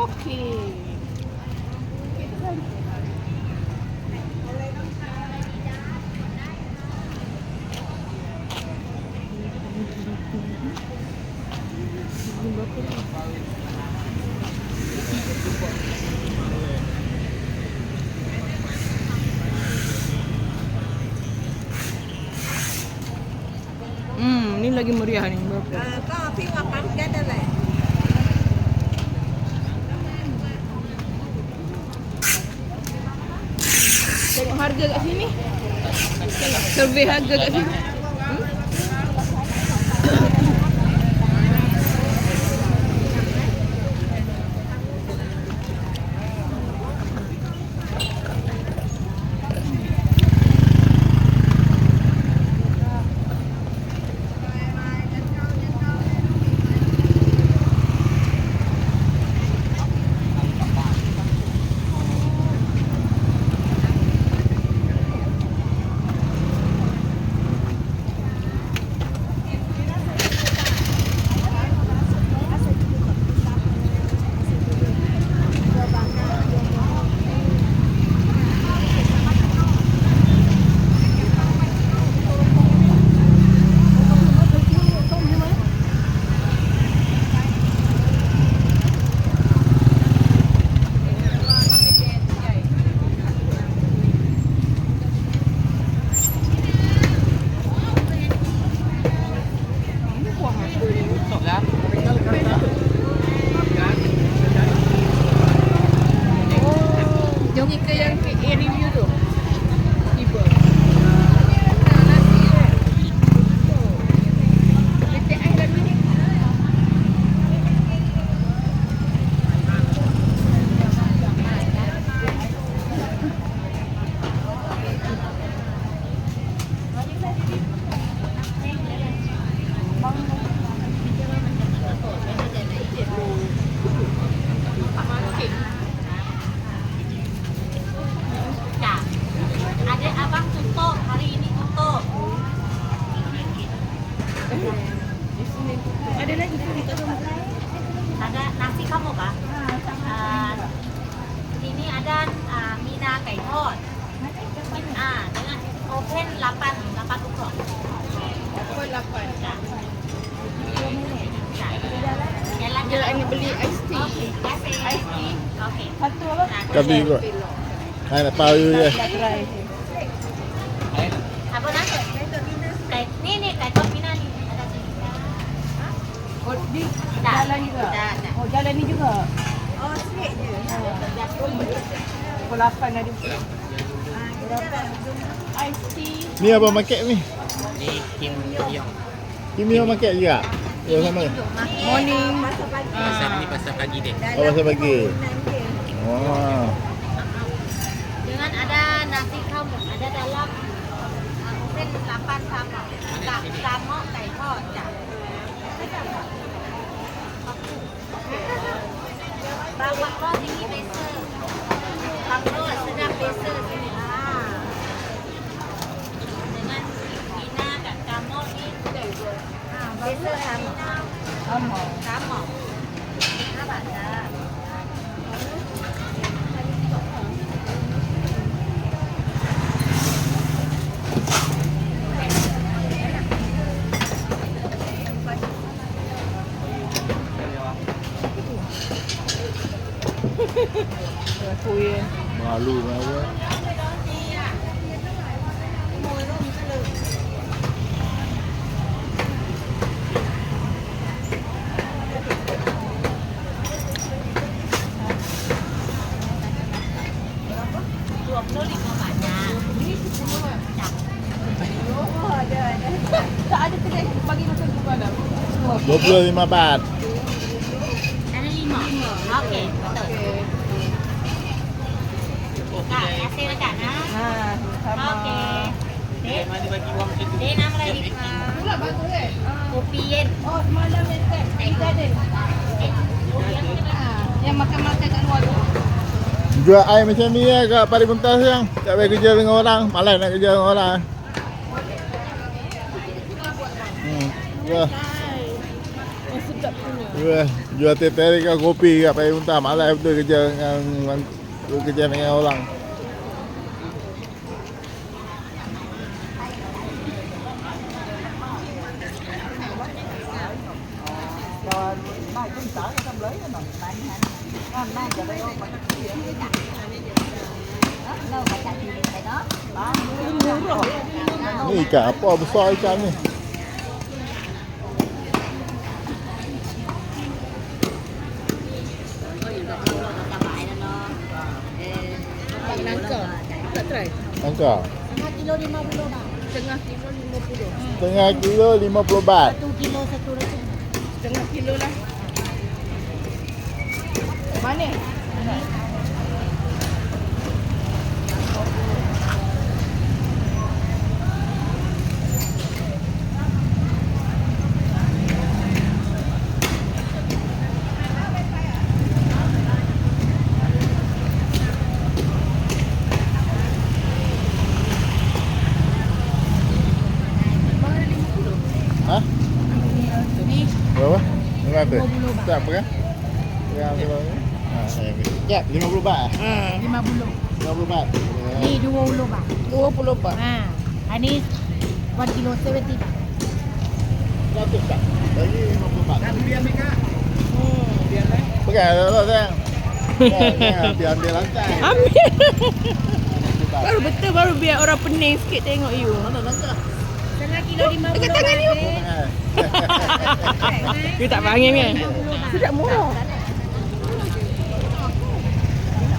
Okey. Ni lagi meriah ni. Berapa? Kau pergi makan ke ada lah. Tengok harga kat sini. Survey harga kat sini. Jom ke yang review tu. Tiba. Letak air dalam ni. Ada abang tutup, hari ini tutup. Ada lagi tu kita Ada nasi kamu kah? Ini ada Mina kai tod. Dengan oven 8 ukur. Apa 8? Jalan Ni beli ice tea. Ice tea. Okey. Satu apa? Kabi kot. Hai nak tahu je. Nak try. Apa nak? Kai ni kai tod Mina ni. Ada sini. Oh, di Tak. jalan juga. Tak. Oh, jalan ni juga. Oh, straight je. Pukul 8 ada. Ice tea. Ni apa market ni? Ni Kim Yong. Kim Yong market juga. Ya sama. Morning. Pasar ni pasar pagi dia. Oh, pasal pagi. Wah. Dengan ada nasi kamu, ada dalam oven 8 sama. Sama kai tod. Bawah kau tinggi besa. Kamu sedang besa sini. Dengan Mina kat kamu ni besa sama. Sama. Nampak tak? Aku ya. Malu apa? Tak ada kedai bagi makan tu malam. 25 baht. Ada 5. Okey, betul. Kak, kasih dekat Ha, sama. Okey. Dek, Mana bagi wang macam tu? dek nama lagi. Pula bagus kan? Kopi yen. Oh, semalam yang kat kita ada. Yang makan-makan kat luar tu. Jual air macam ni ya kat Pari Buntas yang. Tak payah kerja dengan orang. Malas nak kerja dengan orang. Wah. Oh, sedap punya. Wah. Jual teh tarik ke kopi kat payah muntah. Malas betul kerja dengan orang. Ni ikan apa besar ikan ni? Nangka. Tak try. Nangka. Setengah kilo 50 bang. Setengah kilo 50. Setengah kilo 50 baht. 1 kilo 1 ratus. Setengah kilo lah. Mana? Ha? Berapa? 500. 50 baht. Tak apa kan? Yang 50. Ya, 50 baht. 50. 50 baht. Ni 20 bang. 20 baht. Ini 1 kilo 70 bang. 100 baht. Lagi 50 baht. Biar mereka. Biar lah. Pegang dulu sayang. Biar ambil lantai. Ambil. 50 baht. Baru betul baru biar orang pening sikit tengok you. Mana lantai? Setengah kilo 50 Dekat tangan you. You tak panggil kan? Sedap murah.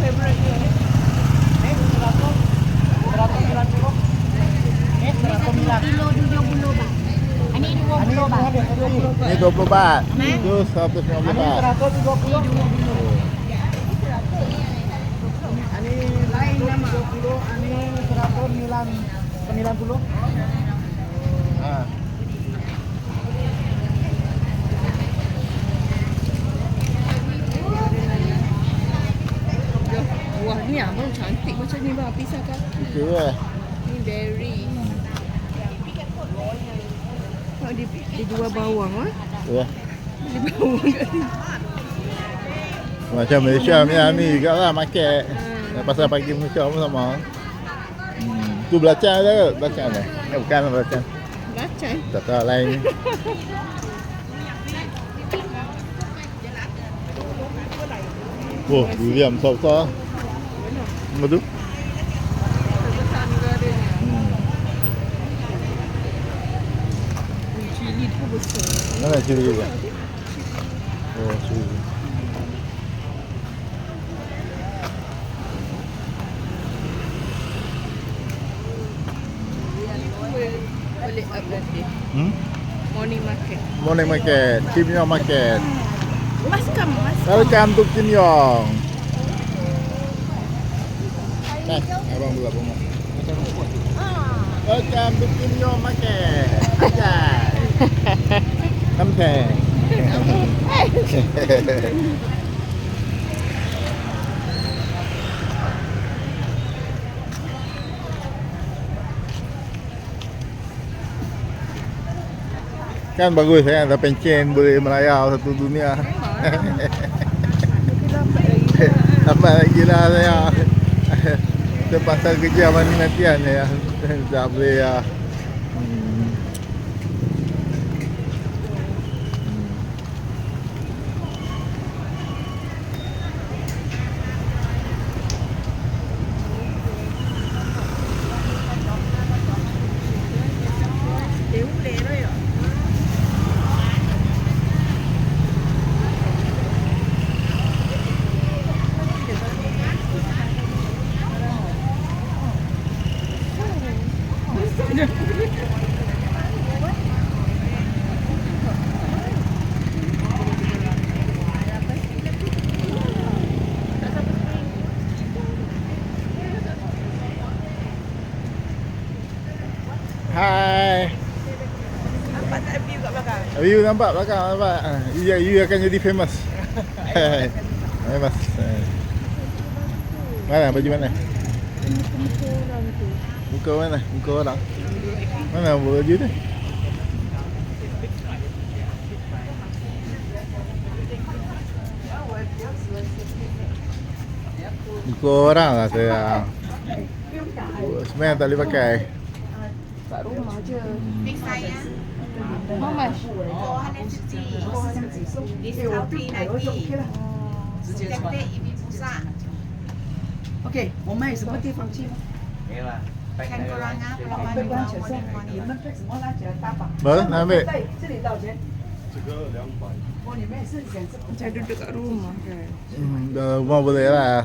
Favorite dia ni. 1 kilo 70 bang. Ini 20 bang. Ini 20 baht. Itu 150 baht. Lain nama. Ha. Wah ni abang cantik macam ni bang. Pisah kaki. Itu lah. Ni berry. Oh, dia jual bawang ah. Ya. Dia bawang kat sini. Macam Malaysia ni juga lah market. Pasal pagi Malaysia pun sama. Tu belacan ada ke? Belacan ada? Bukan belacan. Belacan. Tak tahu lain. Oh, durian besar-besar. Apa tu? Besar negaranya. Cili tu besar. Mana cili juga? Oh, cili. Boleh up nanti. Morning market. Morning market, Kim Yong market. Maskam, maskam. Welcome to Kim Yong. Nah, abang buka rumah. Welcome to Kim Yong market. Ajay. Sampai. Kan bagus kan, ada pencen boleh melayar satu dunia. Tambah lagi lah saya. Terpaksa kerja mati-matian ya. Tak boleh ya. Hai. Nampak tak view kat belakang? You nampak belakang nampak. You akan jadi famous. Famous. Mana baju mana? Muka orang tu. Muka mana? Muka orang. Mana baju tu? Ikut orang lah saya. Sebenarnya tak boleh pakai. Kat rumah je. Big size ya. How much? 450. Discount 390. Cantik ibu pusat. ？OK，我们有什么地方去吗？ Ni lah. Kan korang ah belum ada morning. 你们对什么拿起来搭吧？ Boleh nak ambil? 对，这里多少钱？这个200。哦，你们也是想吃？ Macam duduk kat rumah kan. Dalam rumah boleh lah.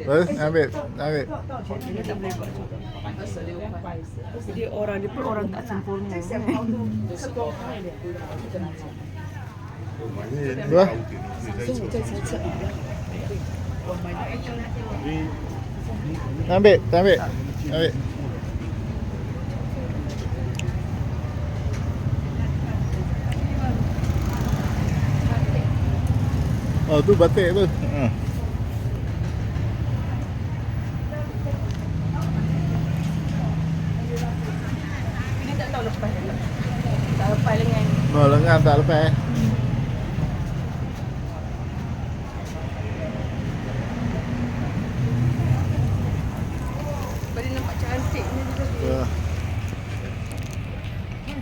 Boleh nak ambil? Nak ambil? Dia orang dia pun orang tak sempurna. Dua? Nak ambil? Tak ambil? Ambil. Oh tu batik tu. Ini tak tahu lepas tak. Tak lepas lengan. Oh lengan tak lepas.